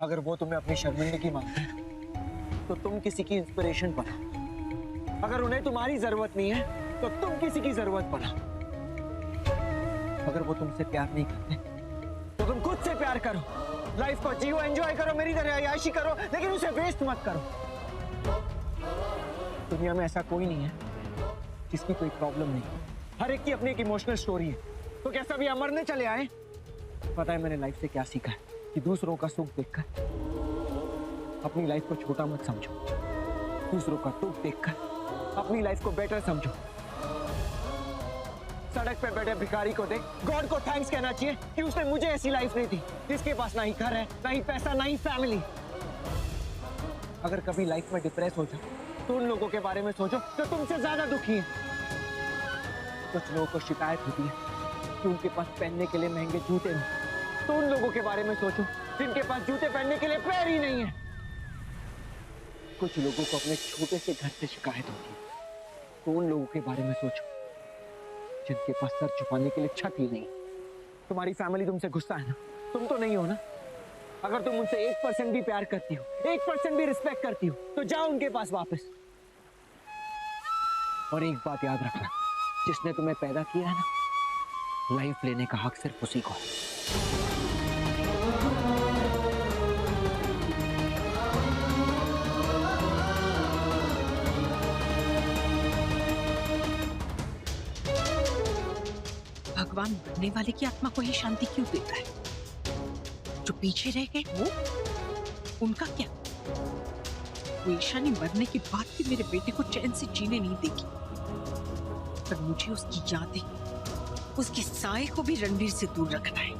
अगर वो तुम्हें अपनी शर्मिंदगी मांगते हैं तो तुम किसी की इंस्पिरेशन बनो। अगर उन्हें तुम्हारी जरूरत नहीं है तो तुम किसी की जरूरत बनो। अगर वो तुमसे प्यार नहीं करते तो तुम खुद से प्यार करो, लाइफ को जियो, एंजॉय करो, मेरी तरह अय्याशी करो, लेकिन उसे वेस्ट मत करो। दुनिया में ऐसा कोई नहीं है जिसकी कोई प्रॉब्लम नहीं। हर एक की अपनी एक इमोशनल स्टोरी है। तो कैसा भी मरने चले आए, पता है मैंने लाइफ से क्या सीखा है कि दूसरों का सुख देखकर अपनी लाइफ को छोटा मत समझो, दूसरों का दुख देखकर अपनी लाइफ को बेटर समझो। सड़क पे बैठे भिखारी को देख गॉड को थैंक्स कहना चाहिए कि उसने मुझे ऐसी लाइफ नहीं दी जिसके पास ना ही घर है, ना ही पैसा, ना ही फैमिली। अगर कभी लाइफ में डिप्रेस हो जाओ तो उन लोगों के बारे में सोचो जो तुमसे ज्यादा दुखी है। कुछ लोगों को शिकायत होती है कि उनके पास पहनने के लिए महंगे जूते नहीं, तो उन लोगों के बारे में सोचो जिनके पास जूते पहनने के लिए पैर ही नहीं है। कुछ लोगों को अपने छोटे से घर से शिकायत होती है, तो उन लोगों के बारे में सोचो जिनके पास सर छुपाने के लिए छत ही नहीं। तुम्हारी फैमिली तुमसे गुस्सा है ना, तुम तो नहीं हो ना। अगर तुम उनसे 1% भी प्यार करती हो, 1% भी रिस्पेक्ट करती हो, तो जाओ उनके पास वापस। और एक बात याद रखना, जिसने तुम्हें पैदा किया है ना, लाइफ लेने का हक सिर्फ उसी को है। भगवान मरने वाले की आत्मा को ही शांति क्यों देता है? जो पीछे रह गए वो, उनका क्या? वो ईशानी मरने के बाद भी मेरे बेटे को चैन से जीने नहीं देगी, पर मुझे उसकी यादें, उसके साए को भी रणवीर से दूर रखना है,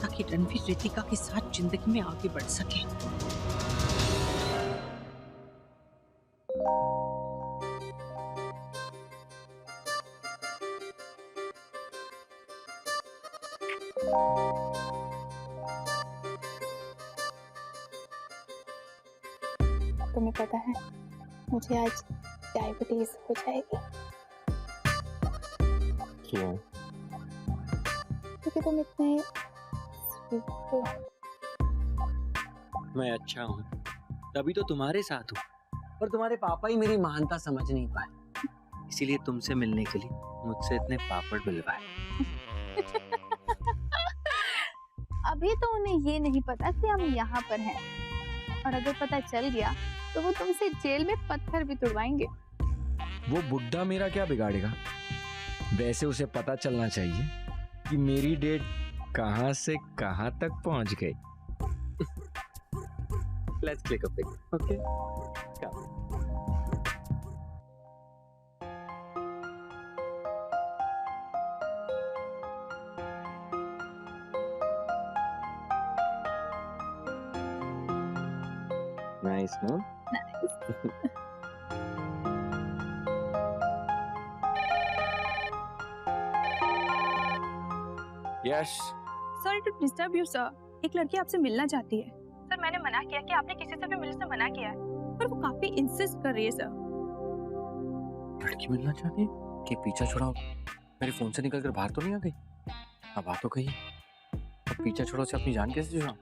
ताकि रणवीर रितिका के साथ जिंदगी में आगे बढ़ सके। तुम्हें पता है मुझे आज डायबिटीज हो जाएगी। क्यों? क्योंकि तुम इतने sweet हो। मैं अच्छा हूँ तभी तो तुम्हारे साथ हूँ, पर तुम्हारे पापा ही मेरी महानता समझ नहीं पाए, इसीलिए तुमसे मिलने के लिए मुझसे इतने पापड़ बिलवाए। अभी तो उन्हें ये नहीं पता कि हम यहाँ पर हैं, और अगर पता चल गया तो वो तुमसे जेल में पत्थर भी तुड़वाएंगे। वो बुड्ढा मेरा क्या बिगाड़ेगा? वैसे उसे पता चलना चाहिए कि मेरी डेट कहां से कहां तक पहुंच गई। Let's click a pic, okay? Come. Nice, no? Yes, sorry to disturb you sir. एक लड़की आपसे मिलना चाहती है। सर मैंने मना किया कि आपने किसी से भी मिलने से मना किया है, पर वो काफी इंसिस्ट कर रही है सर। लड़की मिलना चाहती है कि पीछा छुड़ाओ? मेरे फोन से निकल कर बाहर तो नहीं आ गई? अब आ तो गई, अब पीछा छोड़ो से अपनी जान कैसे छुड़ाऊं?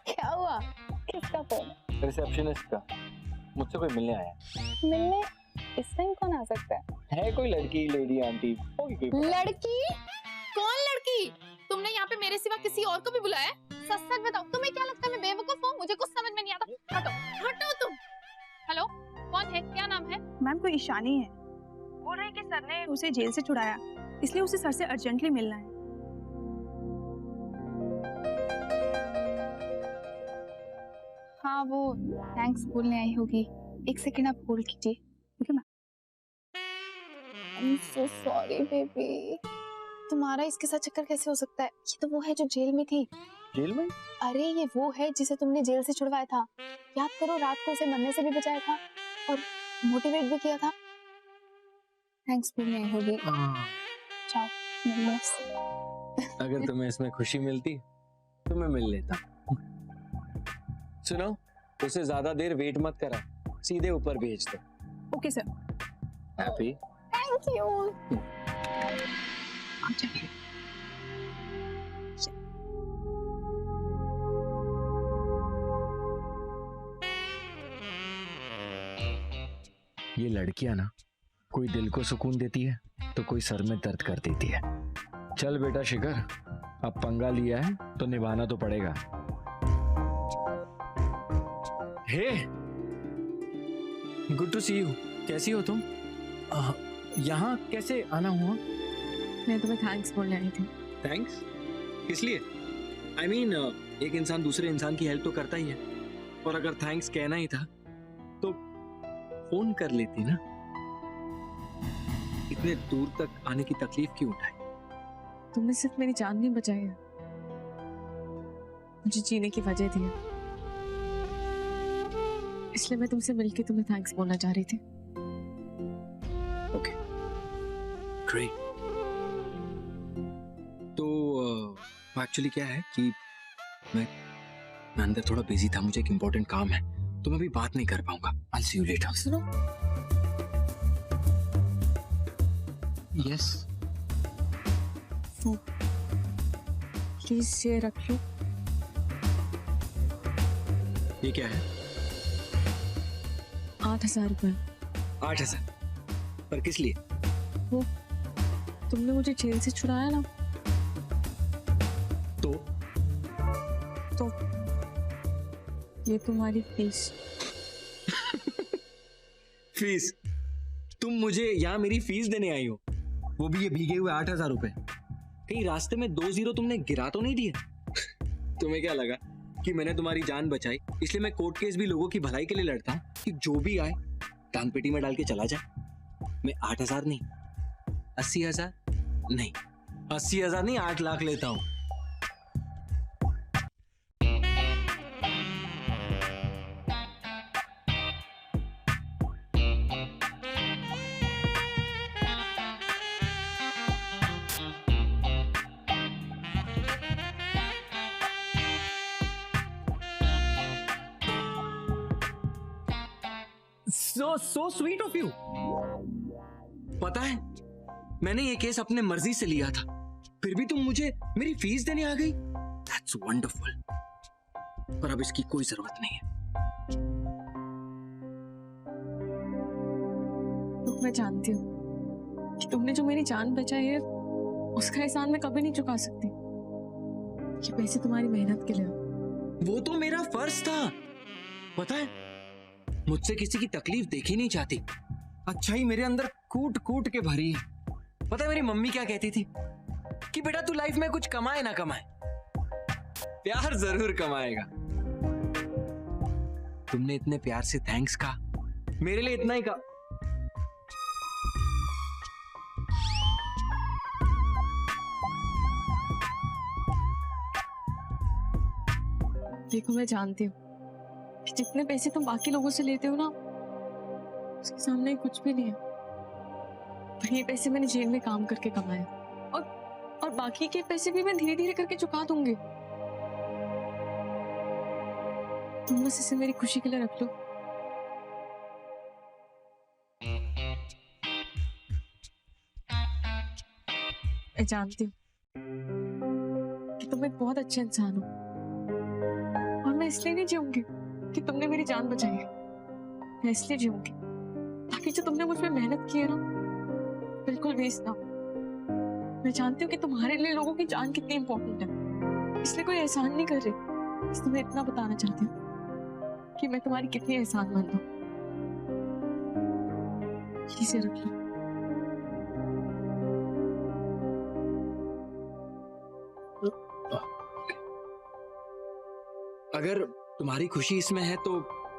क्या हुआ? किसका फोन? रिसेप्शनिस्ट का। मुझसे कोई मिलने आया मिलने इस टाइम कौन आ सकता है? कोई लड़की, लेडी, आंटी होगी कोई। लड़की? कौन लड़की? तुमने यहाँ पे मेरे सिवा किसी और को भी बुलाया? सच सच बताओ, तुम्हें क्या लगता है मैं बेवकूफ हूँ? मुझे कुछ समझ में नहीं आता। हटो हटो तुम। हेलो, कौन है? क्या नाम है? मैम कोई ईशानी है, बोल रही कि सर ने उसे जेल से छुड़ाया, इसलिए उसे सर से अर्जेंटली मिलना है। हाँ वो थैंक्स बोलने आई होगी। एक सेकंड आप होल्ड कीजिए। Okay ma'am. I'm so sorry baby। तुम्हारा इसके साथ चक्कर कैसे हो सकता है? ये तो वो है जो जेल में थी। जेल में? अरे ये वो है जिसे तुमने जेल से छुड़वाया था। याद करो, रात को उसे मरने से भी बचाया था और मोटिवेट भी किया था। थैंक्स बोलने आई होगी। जाओ मिल लो उससे। अगर तुम्हें इसमें खुशी मिलती तो मैं मिल लेता। सुनो, उसे ज्यादा देर वेट मत करा, सीधे ऊपर भेज दो। Okay sir. Happy? Thank you. आप जाइए। लड़कियां ना, कोई दिल को सुकून देती है तो कोई सर में दर्द कर देती है। चल बेटा शिखर, अब पंगा लिया है तो निभाना तो पड़ेगा। हे, गुड टू सी यू। कैसी हो तुम? यहाँ कैसे आना हुआ? मैं तुम्हें थैंक्स बोलने आई थी। थैंक्स? किस लिए? I mean, एक इंसान दूसरे इंसान की हेल्प तो करता ही है, और अगर थैंक्स कहना ही था तो फोन कर लेती ना। इतने दूर तक आने की तकलीफ क्यों उठाई? तुमने सिर्फ मेरी जान नहीं बचाई है, मुझे जीने की वजह दी है, इसलिए मैं तुमसे मिलके तुम्हें थैंक्स बोलना चाह रही थी। Okay, great. तो एक्चुअली क्या है कि मैं अंदर थोड़ा बिजी था, मुझे एक इम्पोर्टेंट काम है, तो मैं अभी बात नहीं कर पाऊंगा। I'll see you later. सुनो, Yes. प्लीज ये रख लो। ये क्या है? 8,000 रुपए। 8,000? पर किस लिए? वो तुमने मुझे जेल से छुड़ाया ना, तो ये तुम्हारी फीस। फीस? तुम मुझे यहाँ मेरी फीस देने आई हो, वो भी ये भीगे हुए 8,000 रुपए? कहीं रास्ते में 2 0 तुमने गिरा तो नहीं दिए? तुम्हें क्या लगा कि मैंने तुम्हारी जान बचाई इसलिए मैं कोर्ट केस भी लोगों की भलाई के लिए लड़ता हूँ कि जो भी आए टांग पेटी में डाल के चला जाए? मैं 8,000 नहीं, 80,000 नहीं, 80,000 नहीं, 8 लाख लेता हूँ। So sweet of you. पता है, मैंने ये केस अपने मर्जी से लिया था, फिर भी तुम मुझे मेरी फीस देने आ गई। That's wonderful. पर अब इसकी कोई जरूरत नहीं है। तो मैं जानती हूँ कि तुमने जो मेरी जान बचाई है उसका एहसान मैं कभी नहीं चुका सकती। ये पैसे तुम्हारी मेहनत के लिए। वो तो मेरा फर्ज था, पता है, मुझसे किसी की तकलीफ देखी नहीं चाहती। अच्छा ही मेरे अंदर कूट कूट के भरी है। पता है मेरी मम्मी क्या कहती थी कि बेटा तू लाइफ में कुछ कमाए ना कमाए, प्यार जरूर कमाएगा। तुमने इतने प्यार से थैंक्स कहा, मेरे लिए इतना ही कहा। देखो, मैं जानती हूँ कि जितने पैसे तुम बाकी लोगों से लेते हो ना, उसके सामने कुछ भी नहीं है। पर ये पैसे मैंने जेल में काम करके कमाए, और बाकी के पैसे भी मैं धीरे धीरे करके चुका दूंगी। तुम बस इसे मेरी खुशी के लिए रख लो। मैं जानती हूँ कि तुम एक बहुत अच्छे इंसान हो, और मैं इसलिए नहीं जीऊंगी कि तुमने मेरी जान बचाई है। मैं इसलिए जीऊंगी ताकि जो तुमने मुझ पे मेहनत की है ना, बिल्कुल वेस्ट ना हो। मैं जानती हूँ कि तुम्हारे लिए लोगों की जान कितनी इंपॉर्टेंट है, इसलिए कोई एहसान नहीं कर रही। बस तुम्हें इतना बताना चाहती हूँ कि मैं तुम्हारी कितनी एहसानमंद हूँ। इसे रख लो। अगर तुम्हारी खुशी इसमें है तो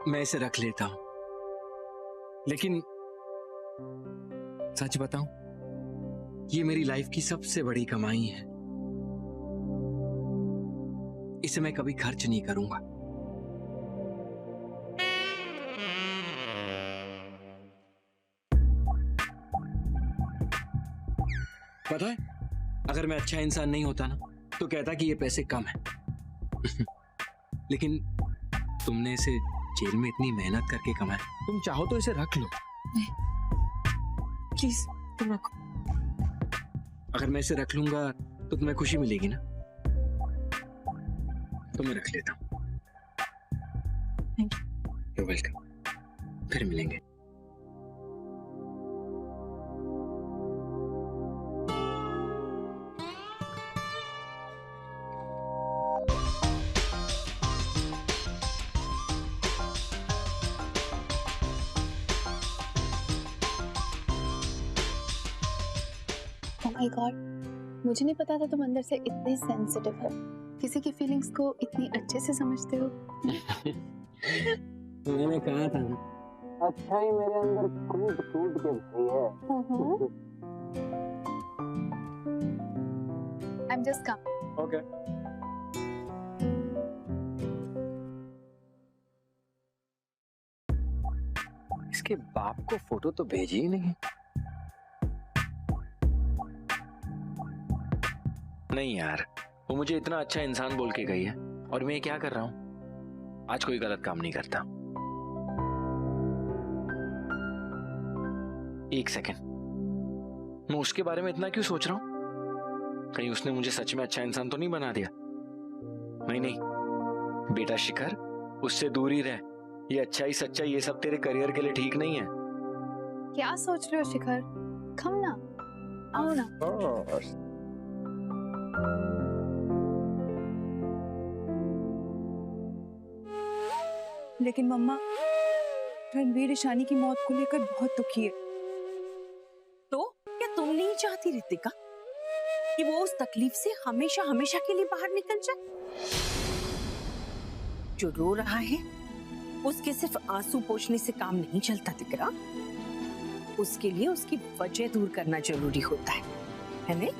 मैं इसे रख लेता हूं, लेकिन सच बताऊं, ये मेरी लाइफ की सबसे बड़ी कमाई है। इसे मैं कभी खर्च नहीं करूंगा। पता है, अगर मैं अच्छा इंसान नहीं होता ना तो कहता कि ये पैसे कम है। लेकिन तुमने इसे जेल में इतनी मेहनत करके कमाया, तुम चाहो तो इसे रख लो। प्लीज तुम रखो। अगर मैं इसे रख लूंगा तो तुम्हें खुशी मिलेगी ना, तो मैं रख लेता हूं। Thank you. You're welcome। फिर मिलेंगे। माय गॉड, मुझे नहीं पता था तुम अंदर से इतने सेंसिटिव हो, किसी की फीलिंग्स को इतनी अच्छे से समझते हो। मैंने कहा था ना, अच्छा ही मेरे अंदर कूट कूट के भरी है। I am just come. Okay. इसके बाप को फोटो तो भेजी ही नहीं। नहीं यार, वो मुझे इतना अच्छा इंसान बोल के गई है और मैं क्या कर रहा हूं? आज कोई गलत काम नहीं करता। एक सेकेंड, मैं उसके बारे में इतना क्यों सोच रहा हूं? कहीं उसने मुझे सच में अच्छा इंसान तो नहीं बना दिया? नहीं नहीं बेटा शिखर, उससे दूर ही रह। ये अच्छाई सच्चाई ये सब तेरे करियर के लिए ठीक नहीं है। क्या सोच रहे हो शिखर? कम ना, आओ ना। लेकिन मम्मा, रणवीर ईशानी की मौत को लेकर बहुत दुखी है। तो क्या तुम नहीं चाहती रितिका कि वो उस तकलीफ से हमेशा हमेशा के लिए बाहर निकल जाए? जो रो रहा है उसके सिर्फ आंसू पोंछने से काम नहीं चलता दिकरा, उसके लिए उसकी वजह दूर करना जरूरी होता है नहीं?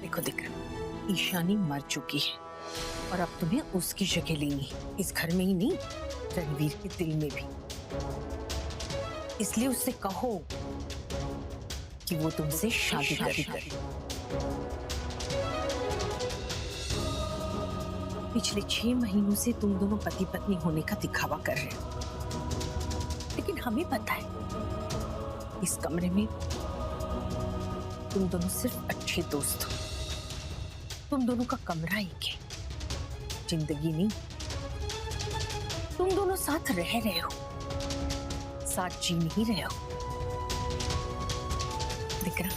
देखो दिकरा, ईशानी मर चुकी है और अब तुम्हें उसकी जगह लेनी है, इस घर में ही नहीं रणवीर के दिल में भी। इसलिए उससे कहो कि वो तुमसे शादी करे। पिछले 6 महीनों से तुम दोनों पति पत्नी होने का दिखावा कर रहे हो, लेकिन हमें पता है इस कमरे में तुम दोनों सिर्फ अच्छे दोस्त हो। तुम दोनों का कमरा एक है, जिंदगी नहीं। तुम दोनों साथ रह रहे हो, साथ जी नहीं रहे हो। दिख रहा,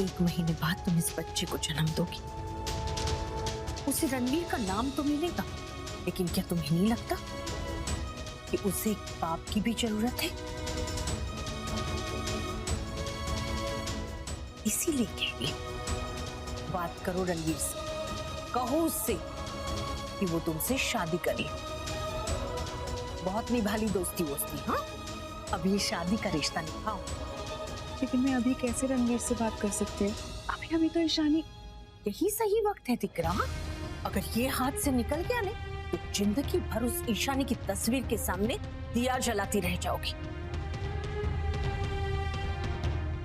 1 महीने बाद तुम इस बच्चे को जन्म दोगी, उसे रणवीर का नाम तो मिलेगा, लेकिन क्या तुम्हें नहीं लगता कि उसे एक बाप की भी जरूरत है? इसीलिए कह रही हूं, बात करो रणवीर से, कहो उससे कि वो तुमसे शादी करे। बहुत निभाली दोस्ती वोस्ती, हाँ? अब ये शादी का रिश्ता निभाओ। लेकिन मैं अभी कैसे रणवीर से बात कर सकते हैं? अभी तो ईशानी। यही सही वक्त है दिकरा। अगर ये हाथ से निकल गया ना, तो जिंदगी भर उस ईशानी की तस्वीर के सामने दिया जलाती रह जाओगी।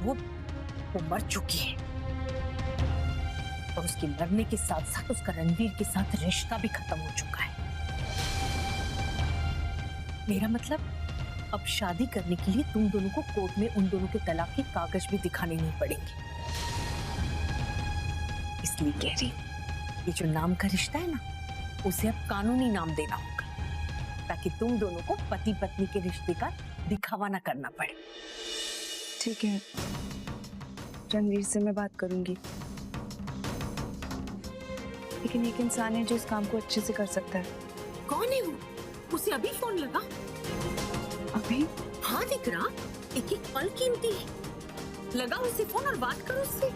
वो मर चुकी है और उसके मरने के साथ साथ उसका रणवीर के साथ रिश्ता भी खत्म हो चुका है। मेरा मतलब, अब शादी करने के लिए तुम दोनों को कोर्ट में उन दोनों के तलाक के कागज भी दिखाने नहीं पड़ेंगे। इसलिए कह रही हूं, ये जो नाम का रिश्ता है ना, उसे अब कानूनी नाम देना होगा, ताकि तुम दोनों को पति पत्नी के रिश्ते का दिखावा ना करना पड़े। ठीक है, रणवीर से मैं बात करूंगी, लेकिन एक इंसान है जो इस काम को अच्छे से कर सकता है। कौन है वो? उसे अभी फोन लगा। अभी? हाँ दिख रहा, एक एक पल कीमती है। लगा उसे फोन और बात करो उससे।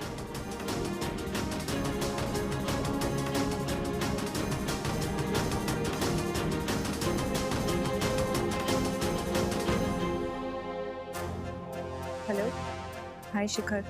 हेलो, हाय शिखर।